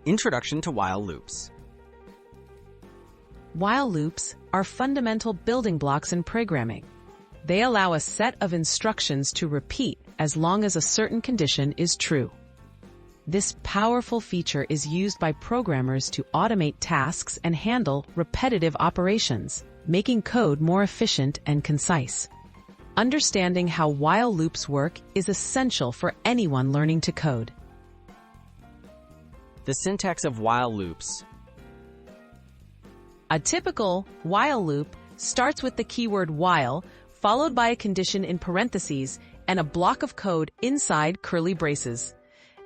Introduction to while loops. While loops are fundamental building blocks in programming. They allow a set of instructions to repeat as long as a certain condition is true. This powerful feature is used by programmers to automate tasks and handle repetitive operations, making code more efficient and concise. Understanding how while loops work is essential for anyone learning to code. The syntax of while loops. A typical while loop starts with the keyword while, followed by a condition in parentheses and a block of code inside curly braces.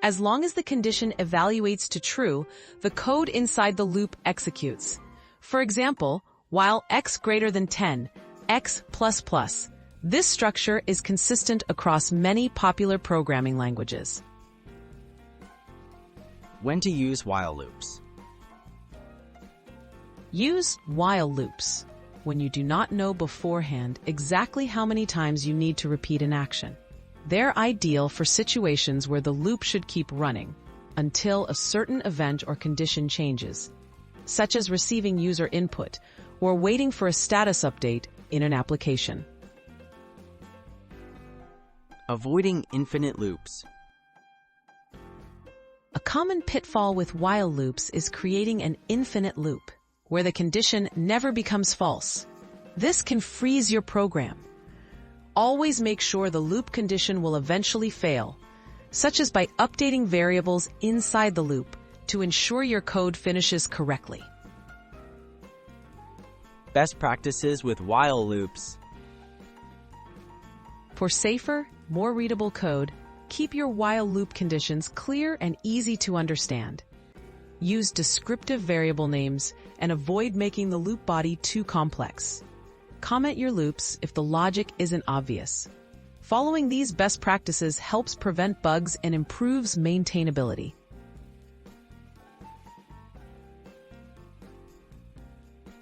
As long as the condition evaluates to true, the code inside the loop executes. For example, while x greater than 10, x plus plus. This structure is consistent across many popular programming languages. When to use while loops. Use while loops when you do not know beforehand exactly how many times you need to repeat an action. They're ideal for situations where the loop should keep running until a certain event or condition changes, such as receiving user input or waiting for a status update in an application. Avoiding infinite loops. A common pitfall with while loops is creating an infinite loop, where the condition never becomes false. This can freeze your program. Always make sure the loop condition will eventually fail, such as by updating variables inside the loop to ensure your code finishes correctly. Best practices with while loops. For safer, more readable code, keep your while loop conditions clear and easy to understand. Use descriptive variable names and avoid making the loop body too complex. Comment your loops if the logic isn't obvious. Following these best practices helps prevent bugs and improves maintainability.